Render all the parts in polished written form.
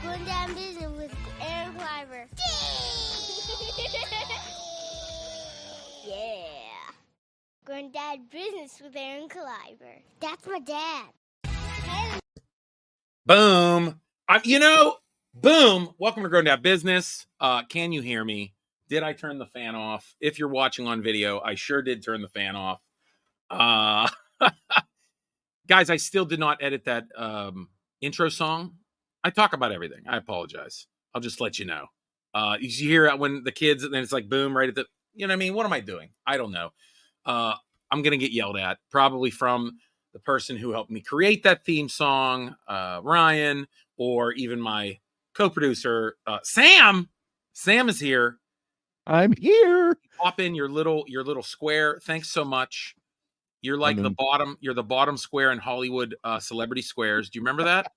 Going Down Business with Aaron Kleiber. Yeah. Going Down Business with Aaron Kleiber. That's my dad. Hey. Boom. Boom. Welcome to Grown Down Business. Can you hear me? Did I turn the fan off? If you're watching on video, I sure did turn the fan off. Guys, I still did not edit that intro song. I talk about everything. I apologize. I'll just let you know. You hear it when the kids, and then it's like boom, right at the, you know what I mean? What am I doing? I don't know. I'm going to get yelled at, probably from the person who helped me create that theme song, Ryan, or even my co-producer, Sam. Sam is here. I'm here. Pop in your little square. Thanks so much. You're like the bottom. You're the bottom square in Hollywood celebrity squares. Do you remember that?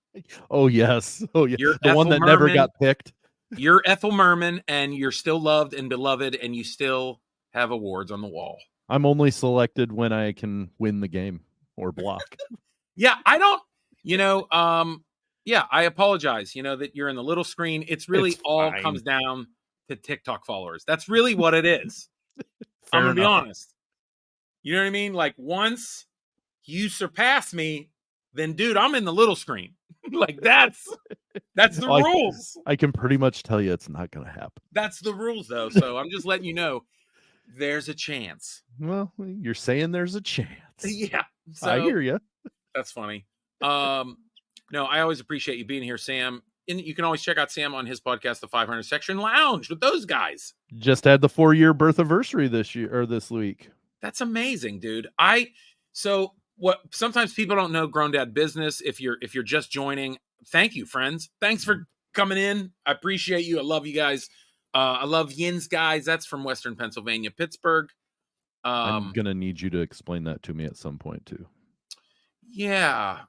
Oh yes. Oh yeah. You're the Ethel one that Merman. never got picked. You're Ethel Merman, and you're still loved and beloved, and you still have awards on the wall. I'm only selected when I can win the game or block. Yeah, I don't. Yeah, I apologize. That you're in the little screen. It's really all comes down to TikTok followers. That's really what it is. I'm gonna be honest. You know what I mean? Like once you surpass me, then dude, I'm in the little screen. Like that's the rules. I can pretty much tell you it's not going to happen. That's the rules though. So I'm just letting you know there's a chance. Well, you're saying there's a chance. Yeah. So, I hear you. That's funny. No, I always appreciate you being here, Sam. And you can always check out Sam on his podcast, The 500 Section Lounge, with those guys. Just had the 4-year birth anniversary this week. That's amazing, dude. Sometimes people don't know Grown Dad Business. If you're just joining, thank you, friends. Thanks for coming in. I appreciate you. I love you guys. I love Yin's guys. That's from Western Pennsylvania, Pittsburgh. I'm gonna need you to explain that to me at some point too. Yeah.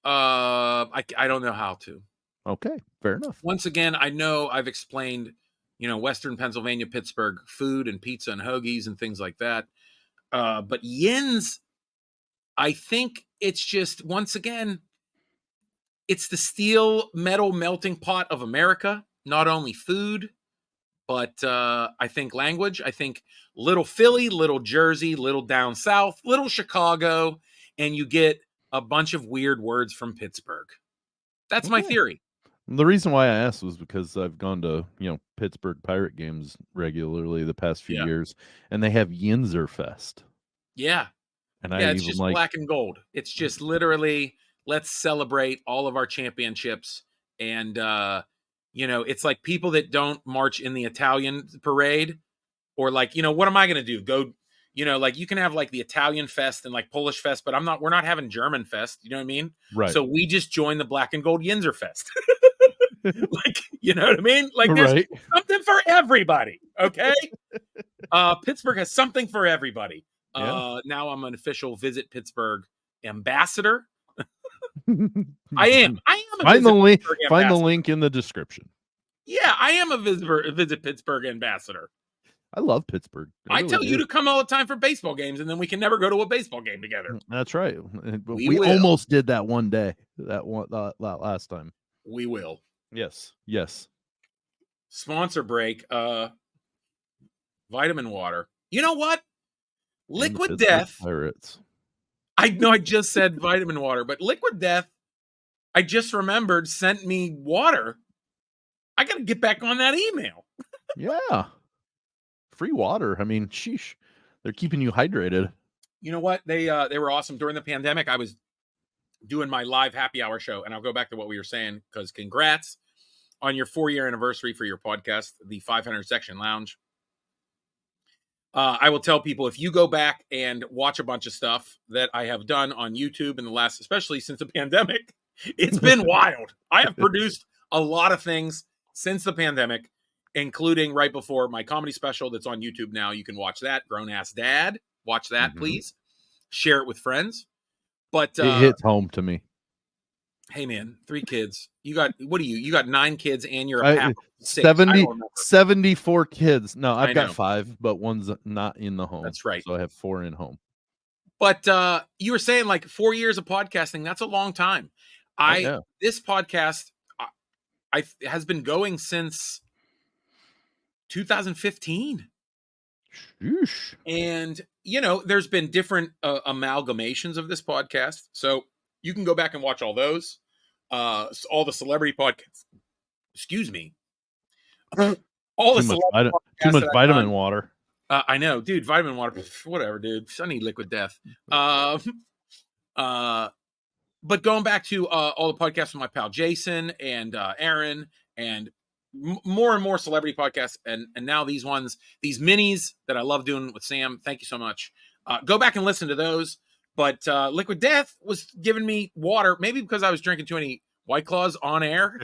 I don't know how to. Okay, fair enough. Once again, I know I've explained, Western Pennsylvania, Pittsburgh, food and pizza and hoagies and things like that. But Yin's, I think it's just, once again, it's the steel metal melting pot of America. Not only food, but I think language. I think little Philly, little Jersey, little down south, little Chicago, and you get a bunch of weird words from Pittsburgh. That's my theory. The reason why I asked was because I've gone to, Pittsburgh Pirate games regularly the past few years, and they have Yinzer Fest. Yeah. And it's just black and gold. It's just literally, let's celebrate all of our championships. And, it's like people that don't march in the Italian parade, or like, what am I going to do? Go, like you can have like the Italian fest and like Polish fest, but we're not having German fest. You know what I mean? Right. So we just join the black and gold Yinzer Fest. Like, you know what I mean? Like there's something for everybody. Okay. Pittsburgh has something for everybody. Yeah. Now I'm an official Visit Pittsburgh ambassador. I am. Find the link in the description. Yeah, I am a Visit Pittsburgh ambassador. I love Pittsburgh. I tell you to come all the time for baseball games, and then we can never go to a baseball game together. That's right. We almost did that one day. That last time. We will. Yes. Sponsor break. Vitamin water. You know what? Liquid Death. Pirates. I know I just said vitamin water, but Liquid Death, I just remembered, sent me water. I got to get back on that email. Yeah. Free water. I mean, sheesh. They're keeping you hydrated. You know what? They were awesome. During the pandemic, I was doing my live happy hour show, and I'll go back to what we were saying, because congrats on your 4-year anniversary for your podcast, the 500 Section Lounge. I will tell people, if you go back and watch a bunch of stuff that I have done on YouTube in the last, especially since the pandemic, it's been wild. I have produced a lot of things since the pandemic, including right before my comedy special that's on YouTube now. You can watch that, Grown Ass Dad. Watch that, please. Share it with friends. But it hits home to me. Hey man, 3 kids. You got 9 kids, and you're a pap. 74 kids. No, I've got 5, but one's not in the home. That's right. So I have 4 in home. But you were saying like 4 years of podcasting. That's a long time. This podcast, has been going since 2015. Sheesh. And, there's been different amalgamations of this podcast. So you can go back and watch all those, all the celebrity podcasts. Excuse me. All the Too celebrity much podcasts that I've vitamin done. water. I know, dude. Vitamin water, whatever, dude. I need liquid death. But going back to all the podcasts with my pal Jason and Aaron, and more and more celebrity podcasts, and now these ones, these minis that I love doing with Sam. Thank you so much. Go back and listen to those. But Liquid Death was giving me water, maybe because I was drinking too many White Claws on air.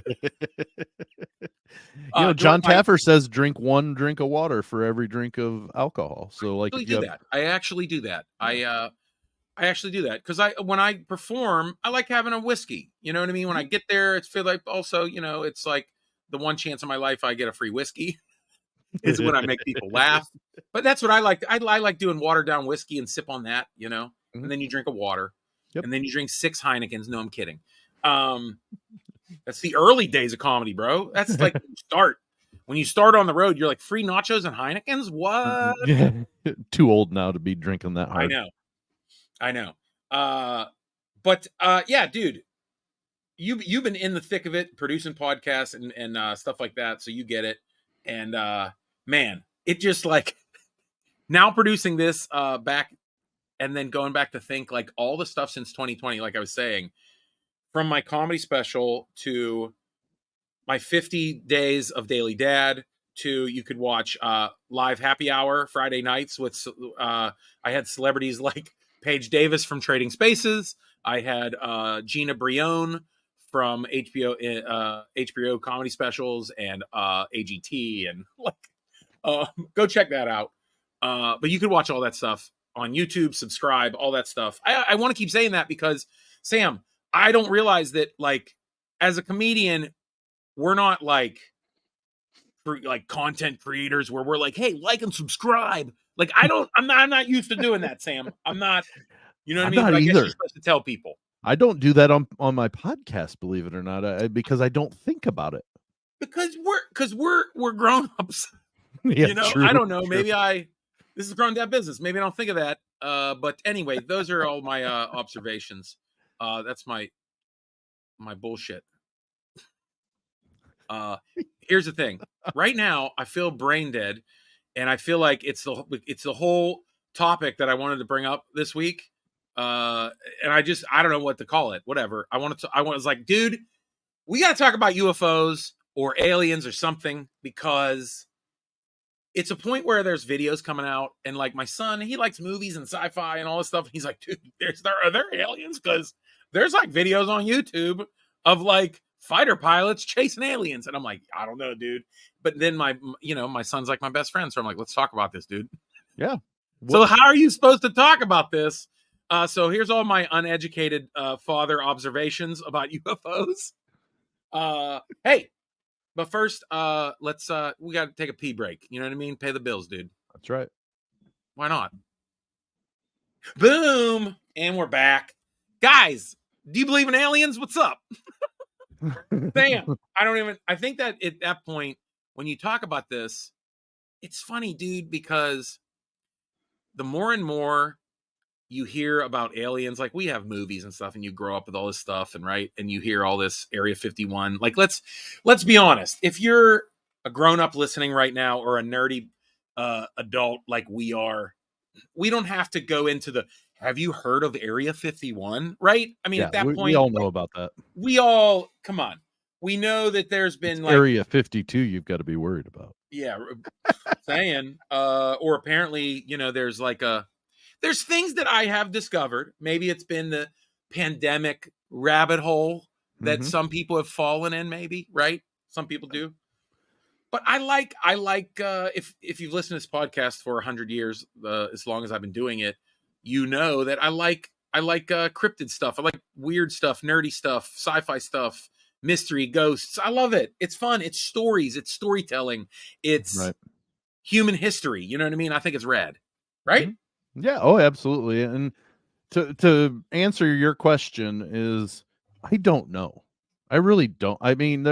John Taffer says drink 1 drink of water for every drink of alcohol. So like, I actually do that. I actually do that because when I perform, I like having a whiskey. You know what I mean? When I get there, it's feel like also, it's like the one chance in my life I get a free whiskey is when I make people laugh. But that's what I like. I like doing watered down whiskey and sip on that, and then you drink a water, and then you drink 6 Heinekens. No, I'm kidding. That's the early days of comedy, bro. That's like when you start on the road, you're like free nachos and Heinekens. What? Too old now to be drinking that hard. I know. But yeah, dude, you've been in the thick of it, producing podcasts and stuff like that, so you get it. And man, it just like now producing this back and then going back to think like all the stuff since 2020, like I was saying, from my comedy special to my 50 days of Daily Dad to you could watch live happy hour Friday nights with I had celebrities like Paige Davis from Trading Spaces. I had Gina Brion from HBO comedy specials and AGT and like go check that out. But you could watch all that stuff on YouTube, subscribe, all that stuff. I want to keep saying that because Sam, I don't realize that like as a comedian, we're not like content creators where we're like, hey, like and subscribe. Like I'm not used to doing that, Sam. I'm not, you know what I mean? Not but I guess either. you're supposed to tell people. I don't do that on my podcast, believe it or not, because I don't think about it. Because we're grown-ups. Yeah, true, I don't know. true. Maybe this is grown dad business. Maybe I don't think of that. But anyway, those are all my observations. That's my bullshit. Here's the thing. Right now, I feel brain dead, and I feel like it's the whole topic that I wanted to bring up this week. And I don't know what to call it. Whatever. I was like, dude, we got to talk about UFOs or aliens or something, because it's a point where there's videos coming out, and like my son, he likes movies and sci-fi and all this stuff. He's like, dude, are there aliens? Because there's like videos on YouTube of like fighter pilots chasing aliens, and I'm like, I don't know, dude. But then my son's like my best friend, so I'm like, let's talk about this, dude. Yeah. So how are you supposed to talk about this? So here's all my uneducated father observations about UFOs. Hey, but first, let's we got to take a pee break. You know what I mean? Pay the bills, dude. That's right. Why not? Boom, and we're back, guys. Do you believe in aliens? What's up? Damn, I think that at that point, when you talk about this, it's funny, dude, because the more and more you hear about aliens, like we have movies and stuff, and you grow up with all this stuff, and you hear all this Area 51. Like, let's be honest. If you're a grown-up listening right now, or a nerdy adult like we are, we don't have to go into have you heard of Area 51? Right? I mean, at that point, we all know about that. Come on. We know that there's been like Area 52 you've got to be worried about. Yeah, saying or apparently, there's like there's things that I have discovered. Maybe it's been the pandemic rabbit hole that some people have fallen in, maybe, right? Some people do. But I like if you've listened to this podcast for 100 years, as long as I've been doing it, you know that I like cryptid stuff. I like weird stuff, nerdy stuff, sci-fi stuff, mystery, ghosts. I love it. It's fun. It's stories. It's storytelling. It's human history. You know what I mean? I think it's rad. Right? Mm-hmm. Yeah. Oh, absolutely. And to answer your question is, I don't know. I really don't. I mean,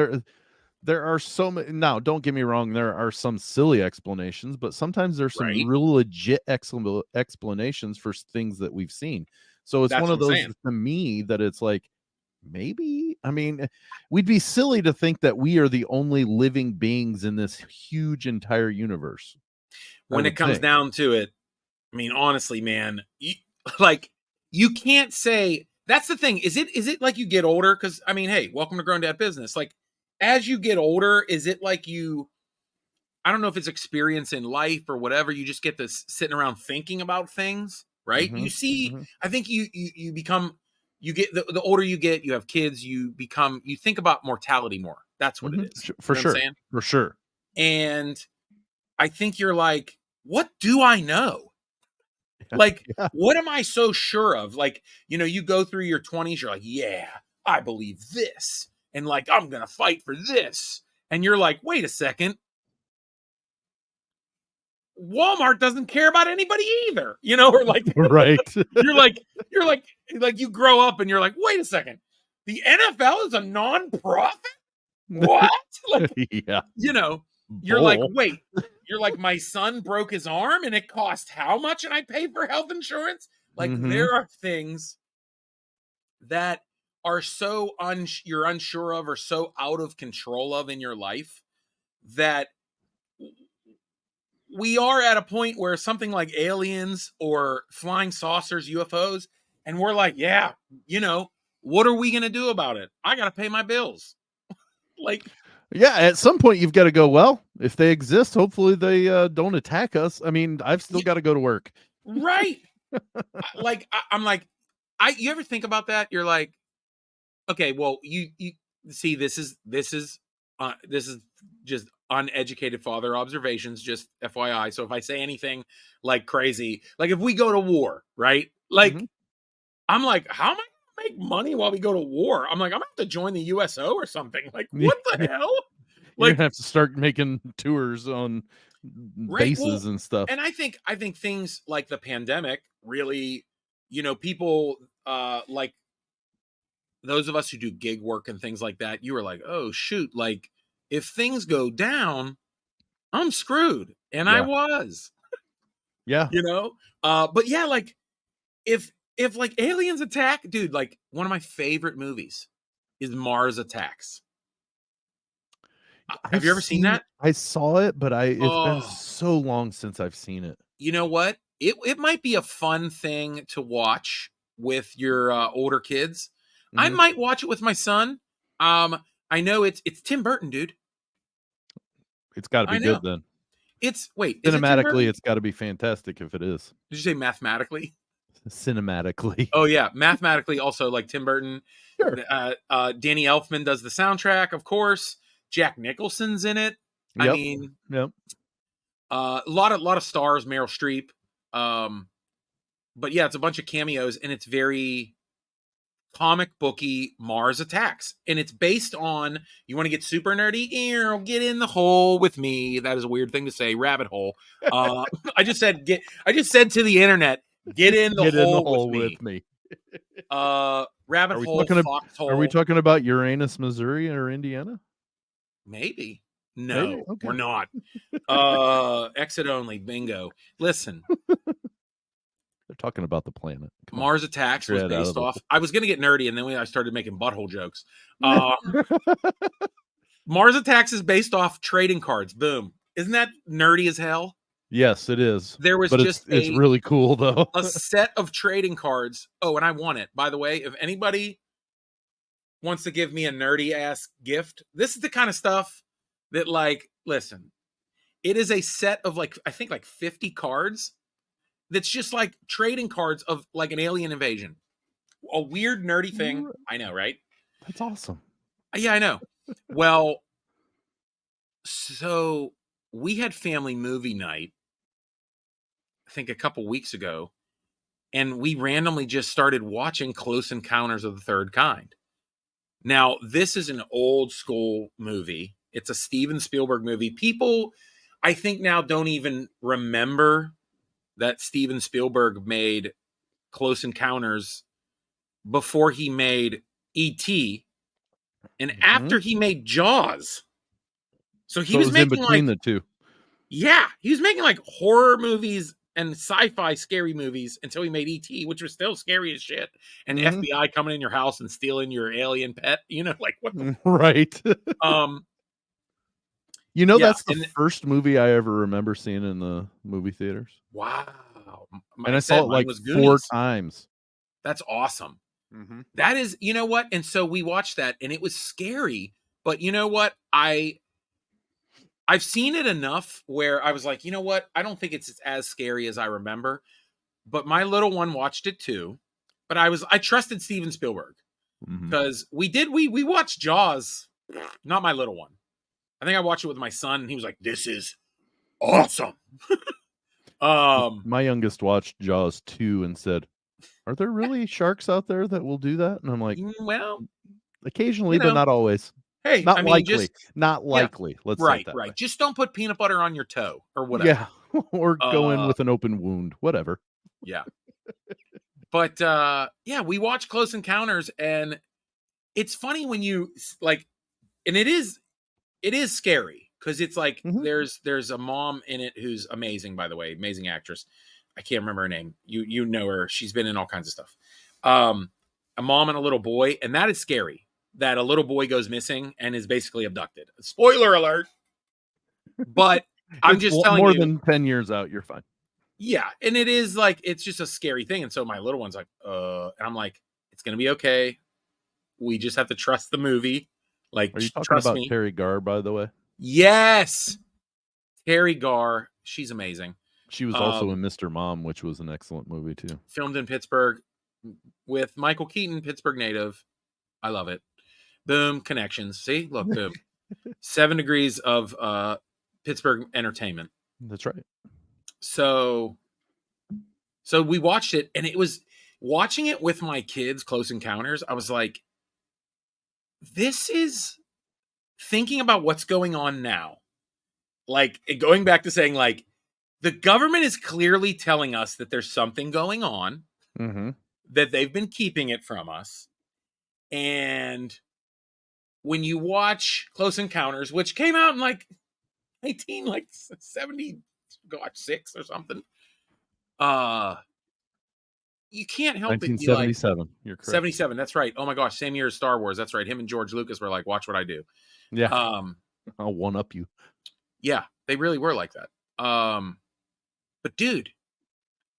there are so many. Now, don't get me wrong. There are some silly explanations, but sometimes there's some Right. real legit explanations for things that we've seen. So it's That's one what of I'm those saying. to me that it's like, maybe, I mean, we'd be silly to think that we are the only living beings in this huge entire universe. When it comes down to it, I mean, honestly, man, like you can't say that's the thing. Is it like you get older? Because I mean, hey, welcome to Grown Dad Business. Like, as you get older, is it like you? I don't know if it's experience in life or whatever. You just get this sitting around thinking about things, right? Mm-hmm, You see, mm-hmm. I think you become, you get the older you get, you have kids, you think about mortality more. That's what it is. For You know what I'm sure, saying? for sure. And I think you're like, what do I know? Like, Yeah. what am I so sure of? Like, you go through your 20s, you're like, yeah, I believe this. And like, I'm going to fight for this. And you're like, wait a second. Walmart doesn't care about anybody either, or like, Right. you're like, you grow up and you're like, wait a second. The NFL is a non-profit? What? Like, Yeah. you're like, Bull. wait, you're like, my son broke his arm and it cost how much and I paid for health insurance? Like, there are things that are so you're unsure of or so out of control of in your life that we are at a point where something like aliens or flying saucers, UFOs, and we're like, yeah, what are we going to do about it? I got to pay my bills. Like, yeah, at some point you've got to go, well, if they exist, hopefully they don't attack us. I mean, I've still got to go to work. Right. I'm like, you ever think about that? You're like, okay, well, you see, this is just uneducated father observations, just FYI. So if I say anything like crazy, like if we go to war, right? Like, I'm like, how am I gonna make money while we go to war? I'm like, I'm gonna have to join the USO or something. Like, what the hell? You're Like, gonna have to start making tours on right? Well, bases and stuff. and I think things like the pandemic really, people like those of us who do gig work and things like that, you were like, oh shoot, like if things go down, I'm screwed. And I Yeah. was, Yeah. but yeah, like if like aliens attack, dude, like one of my favorite movies is Mars Attacks. Have you ever seen that? I saw it, but it's been Oh, so long since I've seen it. you know what? It might be a fun thing to watch with your older kids. I Mhm. might watch it with my son. I know it's Tim Burton, dude. It's got to I be know. good then. Wait, is it Tim Cinematically, Burton? it's got to be fantastic if it is. Did you say mathematically? Cinematically. Oh yeah, mathematically also like Tim Burton. Sure. Danny Elfman does the soundtrack, of course. Jack Nicholson's in it. I Yep. mean, Yep. a lot of stars, Meryl Streep. But yeah, it's a bunch of cameos, and it's very comic booky Mars Attacks, and it's based on. You want to get super nerdy? Get in the hole with me. That is a weird thing to say. Rabbit hole. I just said to the internet, get in the Get in the hole hole with with me. rabbit Are we hole, talking? foxhole. Are we talking about Uranus, Missouri, or Indiana? Maybe. Maybe. No, Okay. we're not. Exit only. Bingo. Listen, They're talking about the planet. Come on. Mars Attacks Get your was head out based of the off. I was going to get nerdy, and then I started making butthole jokes. hole. Mars Attacks is based off trading cards. Boom. Isn't that nerdy as hell? Yes, it is. There was But just it's really cool though. a set of trading cards. Oh, and I won it. By the way, if anybody wants to give me a nerdy ass gift, this is the kind of stuff that, like, listen, it is a set of like, I think like 50 cards. That's just like trading cards of like an alien invasion. A weird nerdy thing. I know, right? That's awesome. Yeah, I know. Well, so we had family movie night, I think a couple weeks ago, and we randomly just started watching Close Encounters of the Third Kind. Now, this is an old school movie. It's a Steven Spielberg movie. People, I think, now don't even remember that Steven Spielberg made Close Encounters before he made E.T. and after he made Jaws. So he So it was was in making between like, the two. yeah, he was making like horror movies and sci-fi scary movies until he made E.T., which was still scary as shit. And Mhm. FBI coming in your house and stealing your alien pet, like what the Right. yeah, That's the and first movie I ever remember seeing in the movie theaters. wow. And I I saw said it mine like was 4 Goonies. times. That's awesome. Mhm. That is, you know what? And so we watched that and it was scary, but you know what? I've seen it enough where I was like, you know what? I don't think it's as scary as I remember. But my little one watched it too. But I trusted Steven Spielberg Mhm. because we watched Jaws, not my little one. I think I watched it with my son and he was like, this is awesome. My youngest watched Jaws 2 and said, "Are there really sharks out there that will do that?" And I'm like, well, "Occasionally, you but know, not always. hey, I Not mean, likely. just Not yeah, likely. Let's say it right, that way." right. Just don't put peanut butter on your toe or whatever. Yeah. Or go in Uh, with an open wound, whatever. yeah. But yeah, we watched Close Encounters and it's funny when you like, and it is scary because it's like Mhm. there's a mom in it who's amazing, by the way, amazing actress. I can't remember her name. You know her. She's been in all kinds of stuff. A mom and a little boy, and that is scary. That a little boy goes missing and is basically abducted. Spoiler alert. But I'm It's just telling more you, than 10 years out, you're fine. yeah. And it is like it's just a scary thing. And so my little one's like, and I'm like, it's gonna be okay. We just have to trust the movie. Like, Are you talking trust about me. Terry Garr, by the way? Yes. Terry Garr, she's amazing. She was also in Mr. Mom, which was an excellent movie too. Filmed in Pittsburgh with Michael Keaton, Pittsburgh native. I love it. Boom, connections. See, look, boom. 7 degrees of Pittsburgh entertainment. That's right. So we watched it, and it was watching it with my kids, Close Encounters. I was like, this is thinking about what's going on now. Like going back to saying, like, the government is clearly telling us that there's something going on, Mm-hmm. that they've been keeping it from us. And when you watch Close Encounters, which came out in like 1970, gosh, 6 or something, you can't help but be like 1977. You're correct. 77. That's right. Oh my gosh, same year as Star Wars. That's right. Him and George Lucas were like, watch what I do. Yeah. I'll one up you. Yeah, they really were like that. But dude,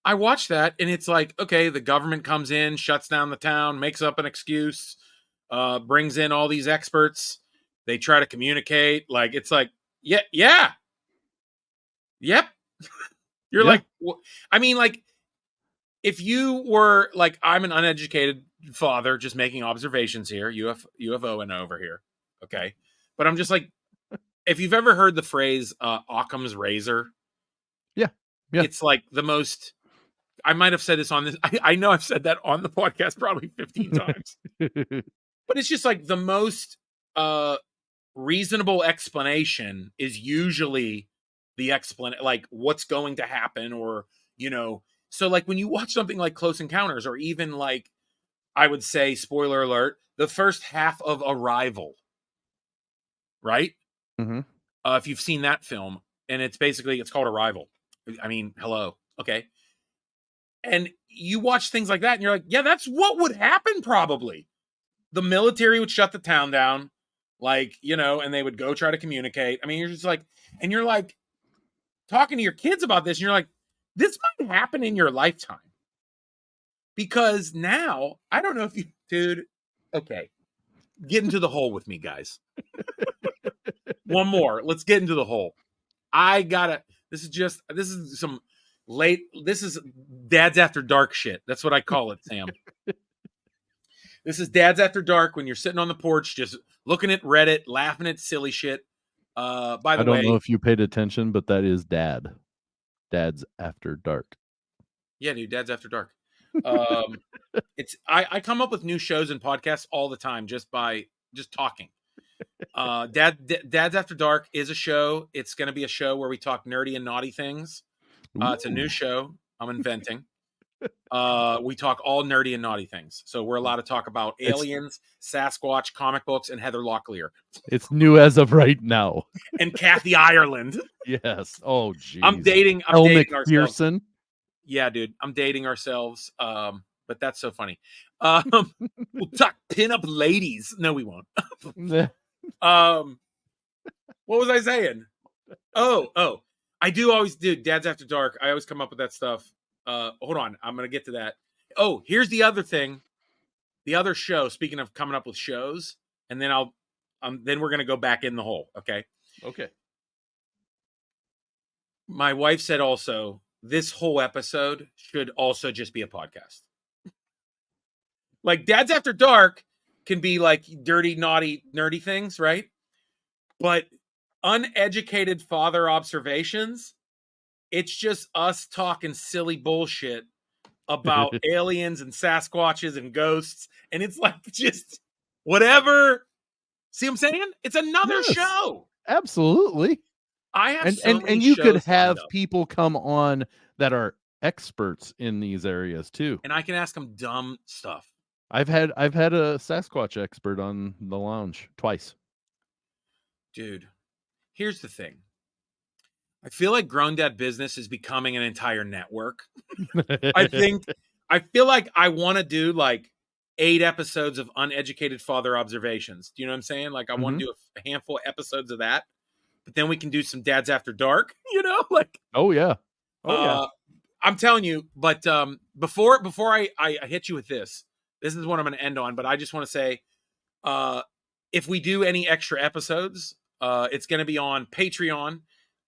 I watched that and it's like, okay, the government comes in, shuts down the town, makes up an excuse, brings in all these experts. They try to communicate. Like, it's like, yeah, yep. You're Yeah. like, I mean, like, if you were like, I'm an uneducated father just making observations here, UFO and over here. Okay. But I'm just like, if you've ever heard the phrase Occam's razor, Yeah. it's like the most, I might have said this on this. I know I've said that on the podcast probably 15 times, but it's just like the most reasonable explanation is usually the explanation, like what's going to happen, or, so like when you watch something like Close Encounters, or even like, I would say, spoiler alert, the first half of Arrival, right? Mm-hmm. If you've seen that film, and it's called Arrival. I mean, hello. Okay. And you watch things like that and you're like, yeah, that's what would happen probably. The military would shut the town down, like, and they would go try to communicate. I mean, you're just like, and you're like talking to your kids about this and you're like, this might happen in your lifetime. Because now, I don't know if you, dude, okay, get into the hole with me, guys. One more. Let's get into the hole. This is some this is Dad's After Dark shit. That's what I call it, Sam. This is Dad's After Dark when you're sitting on the porch just looking at Reddit, laughing at silly shit. By the way, I don't know if you paid attention, but that is Dad's After Dark. Yeah, dude, Dad's After Dark. It's I come up with new shows and podcasts all the time just by talking. Dad's After Dark is a show. It's going to be a show where we talk nerdy and naughty things. It's a new show I'm inventing. We talk all nerdy and naughty things. So we're allowed to talk about aliens, Sasquatch, comic books, and Heather Locklear. It's new as of right now. And Kathy Ireland. Yes. Oh, geez. I'm dating ourselves. McPherson. Yeah, dude. I'm dating ourselves. But that's so funny. We'll talk pinup ladies. No, we won't. What was I saying? Oh. I do always do Dads After Dark. I always come up with that stuff. Hold on. I'm going to get to that. Oh, here's the other thing. The other show, speaking of coming up with shows, and then then we're going to go back in the hole. Okay. Okay. My wife said also, this whole episode should also just be a podcast. Like Dads After Dark can be like dirty, naughty, nerdy things, right? But Uneducated Father Observations, it's just us talking silly bullshit about aliens and Sasquatches and ghosts. And it's like just whatever. See what I'm saying? It's another show. Absolutely. I have and you could have people come on that are experts in these areas too. And I can ask them dumb stuff. I've had a Sasquatch expert on the lounge twice. Dude, here's the thing. I feel like Grown Dad Business is becoming an entire network. I feel like I want to do like 8 episodes of Uneducated Father Observations. Do you know what I'm saying? Like I want to do a handful of episodes of that, but then we can do some Dads After Dark, like. Oh yeah. I'm telling you, but before I hit you with this is what I'm going to end on, but I just want to say, if we do any extra episodes, it's going to be on Patreon.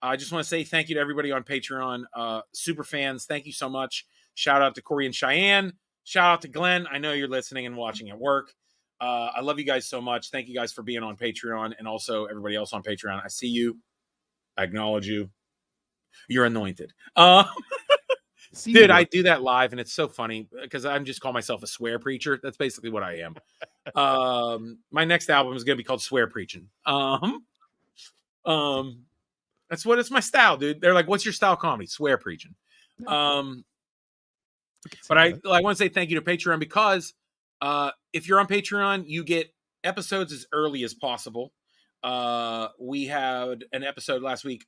I just want to say thank you to everybody on Patreon. Super fans, thank you so much. Shout out to Corey and Cheyenne. Shout out to Glenn. I know you're listening and watching at work. I love you guys so much. Thank you guys for being on Patreon, and also everybody else on Patreon. I see you. I acknowledge you. You're anointed. Dude, I do that live, and it's so funny because I'm just call myself a swear preacher. That's basically what I am. My next album is going to be called Swear Preaching. That's what it's my style, dude. They're like, "What's your style comedy?" Swear preaching. But I want to say thank you to Patreon because if you're on Patreon, you get episodes as early as possible. We had an episode last week.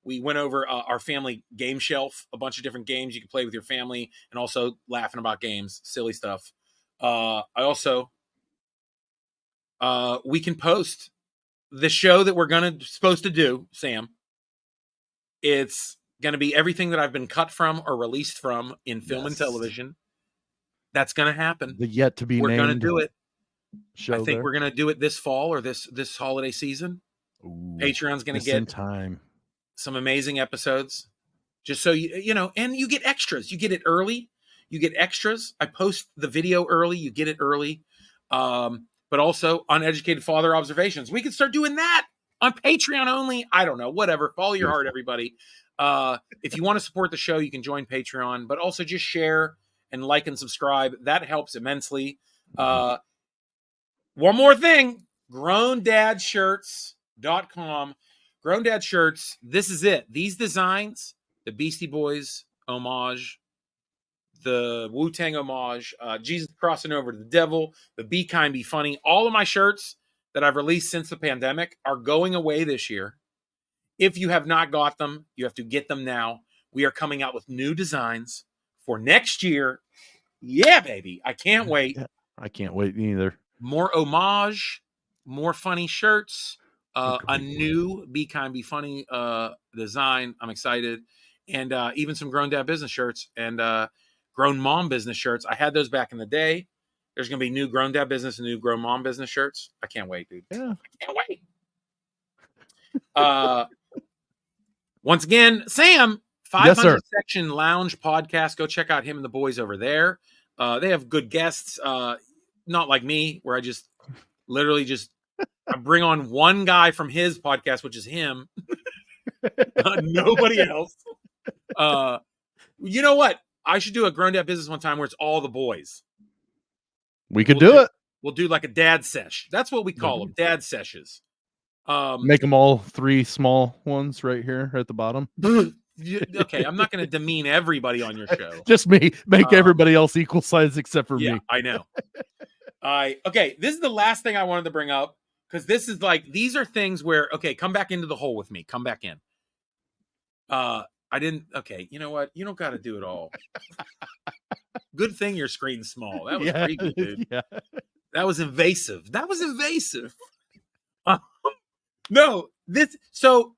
We went over our family game shelf, a bunch of different games you can play with your family, and also laughing about games, silly stuff. I also, we can post the show that we're supposed to do, Sam. It's going to be everything that I've been cut from or released from in film and television. That's going to happen. The yet to be we're named. We're going to do it. I think we're going to do it this fall or this holiday season. Ooh, Patreon's going to get time. Some amazing episodes, just so and you get extras. You get it early. You get extras. I post the video early. You get it early. But also Uneducated Father Observations. We can start doing that on Patreon only. I don't know. Whatever. Follow your heart, everybody. If you want to support the show, you can join Patreon, but also just share and like and subscribe. That helps immensely. One more thing, GrownDadShirts.com. Grown Dad Shirts, this is it. These designs, the Beastie Boys homage, the Wu-Tang homage, Jesus crossing over to the devil, the Be Kind, Be Funny. All of my shirts that I've released since the pandemic are going away this year. If you have not got them, you have to get them now. We are coming out with new designs for next year. Yeah, baby. I can't wait. I can't wait either. More homage, more funny shirts. A new Be Kind, Be Funny design. I'm excited. And even some Grown Dad Business shirts and Grown Mom Business shirts. I had those back in the day. There's going to be new Grown Dad Business and new Grown Mom Business shirts. I can't wait, dude. Yeah. I can't wait. Once again, Sam, 500 Section Lounge podcast. Go check out him and the boys over there. They have good guests. Not like me, where I just literally I bring on one guy from his podcast, which is him. Nobody else. You know what? I should do a Grown Dad Business one time where it's all the boys. We could do it. We'll do like a dad sesh. That's what we call them, dad sessions. Make them all 3 small ones right here at the bottom. Okay, I'm not going to demean everybody on your show. Just me. Make everybody else equal size except for me. I know. Okay, this is the last thing I wanted to bring up, because this is like, these are things where, okay, come back into the hole with me. Come back in. I didn't. Okay, you know what? You don't got to do it all. Good thing your screen's small. That was creepy, dude. Yeah. That was invasive. No, this. So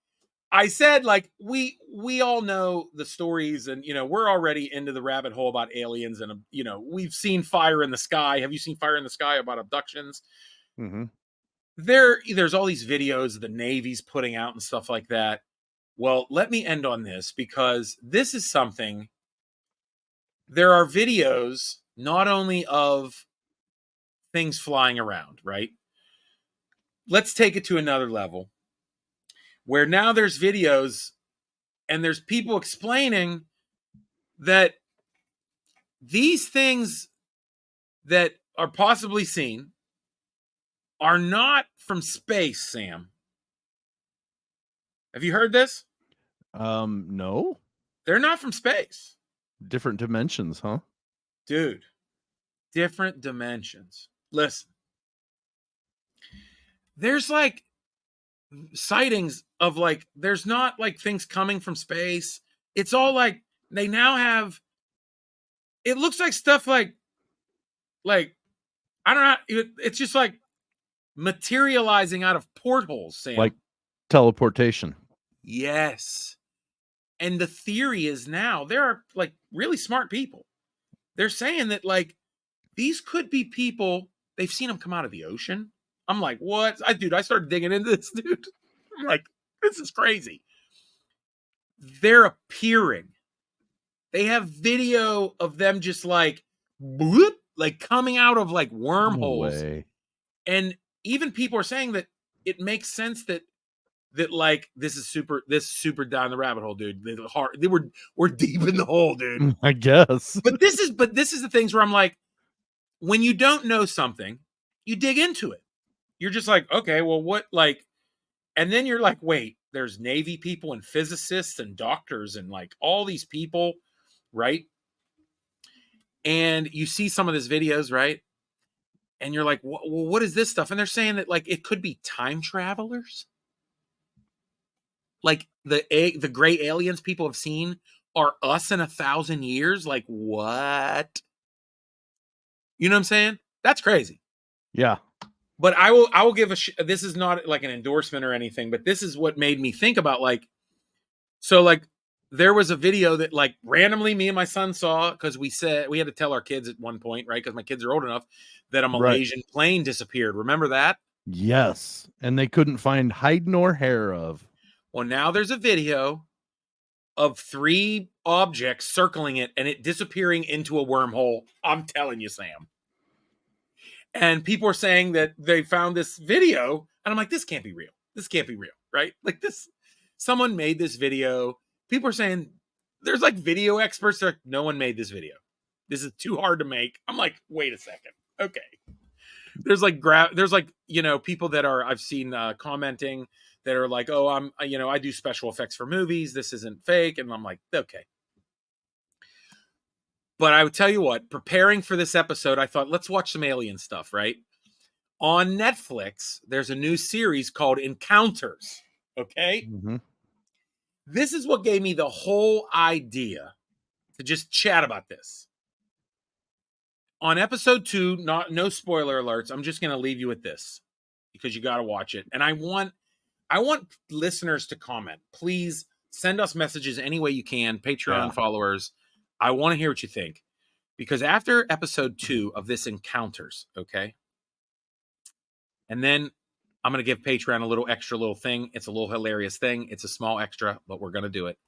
I said, like, we all know the stories, and we're already into the rabbit hole about aliens, and we've seen Fire in the Sky. Have you seen Fire in the Sky about abductions? Mm-hmm. There's all these videos the Navy's putting out and stuff like that. Well, let me end on this, because this is something. There are videos not only of things flying around, right? Let's take it to another level, where now there's videos and there's people explaining that these things that are possibly seen are not from space, Sam. Have you heard this? No. They're not from space. Different dimensions, huh? Dude, different dimensions. Listen. There's like sightings of like, there's not like things coming from space. It's all like, they now have, it looks like stuff like I don't know, it's just like materializing out of portholes, Sam. Like teleportation. Yes. And the theory is, now there are like really smart people. They're saying that like these could be people, they've seen them come out of the ocean. I'm like, what? I started digging into this, dude. I'm like, this is crazy. They're appearing. They have video of them just like bloop, like coming out of like wormholes. No way. And even people are saying that it makes sense that like this is super down the rabbit hole, dude. We're deep in the hole, dude. I guess. But this is the things where I'm like, when you don't know something, you dig into it. You're just like, okay, well, what, like, and then you're like, wait, there's Navy people and physicists and doctors and like all these people, right? And you see some of these videos, right? And you're like, well, what is this stuff? And they're saying that like it could be time travelers. Like the gray aliens people have seen are us in 1,000 years. Like, what? You know what I'm saying? That's crazy. Yeah. But I will give this is not like an endorsement or anything, but this is what made me think about like, so like there was a video that like randomly me and my son saw, because we said we had to tell our kids at one point, right? Because my kids are old enough, that a Malaysian plane disappeared. Remember that? Yes. And they couldn't find hide nor hair of. Well, now there's a video of 3 objects circling it and it disappearing into a wormhole. I'm telling you, Sam. And people are saying that they found this video, and I'm like, this can't be real. This can't be real, right? Like this, someone made this video. People are saying there's like video experts that are like, no one made this video. This is too hard to make. I'm like, wait a second. Okay. There's like people that are, I've seen commenting that are like, oh, I do special effects for movies. This isn't fake. And I'm like, okay. But I would tell you what, preparing for this episode, I thought, let's watch some alien stuff, right? On Netflix, there's a new series called Encounters. Okay. Mm-hmm. This is what gave me the whole idea to just chat about this. On episode 2, no spoiler alerts. I'm just going to leave you with this because you got to watch it. And I want listeners to comment. Please send us messages any way you can. Patreon followers. I want to hear what you think, because after episode 2 of this Encounters, okay, and then I'm going to give Patreon a little extra little thing. It's a little hilarious thing. It's a small extra, but we're going to do it.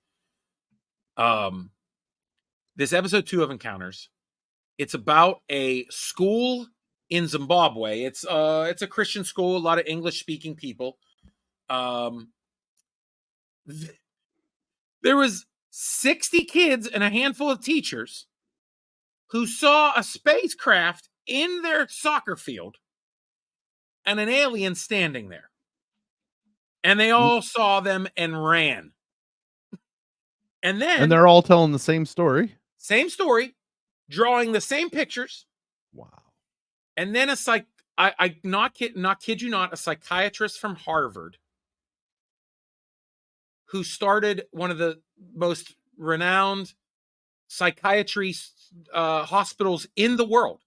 This episode 2 of Encounters, it's about a school in Zimbabwe. It's a Christian school, a lot of English speaking people. There was 60 kids and a handful of teachers who saw a spacecraft in their soccer field and an alien standing there. And they all saw them and ran. And then And they're all telling the same story. same story, drawing the same pictures. Wow. And then I not kid you not, a psychiatrist from Harvard who started one of the most renowned psychiatry hospitals in the world,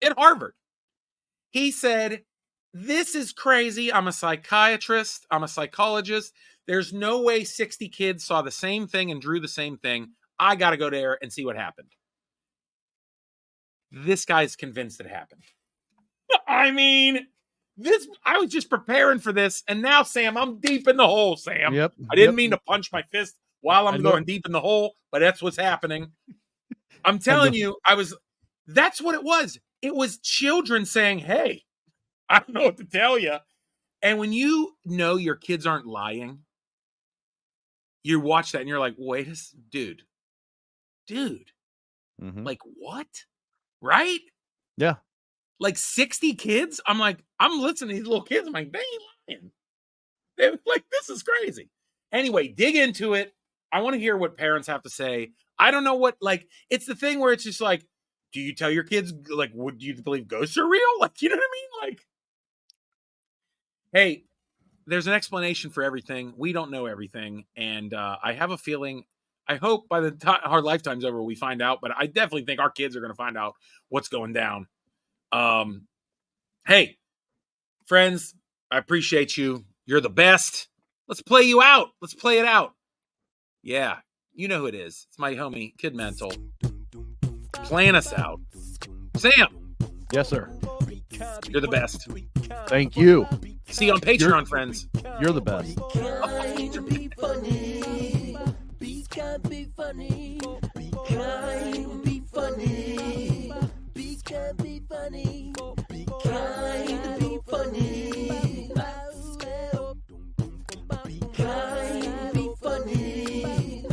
at Harvard. He said, this is crazy. I'm a psychiatrist. I'm a psychologist. There's no way 60 kids saw the same thing and drew the same thing. I got to go there and see what happened. This guy's convinced it happened. I mean, I was just preparing for this, and now, Sam, I'm deep in the hole, Sam. Yep. I didn't mean to punch my fist while I'm going deep in the hole, but that's what's happening. I'm telling you, that's what it was. It was children saying, hey, I don't know what to tell you. And when you know your kids aren't lying, you watch that and you're like, wait dude, like what? Right? Yeah. Like 60 kids? I'm listening to these little kids. I'm like, they ain't lying. They're like, this is crazy. Anyway, dig into it. I want to hear what parents have to say. I don't know what, like, it's the thing where it's just like, do you tell your kids, like, would you believe ghosts are real? Like, you know what I mean? Like, hey, there's an explanation for everything. We don't know everything. And I have a feeling, I hope by the time our lifetime's over, we find out. But I definitely think our kids are going to find out what's going down. Hey, friends, I appreciate you. You're the best. Let's play you out. Let's play it out. Yeah, you know who it is. It's my homie, Kid Mental. Playing us out. Sam. Yes, sir. You're the best. Thank you. See you on Patreon, friends. You're the best. Be funny. Be kind, be funny. Be kind, be funny. Be kind, be funny. Be kind, be funny. Be kind.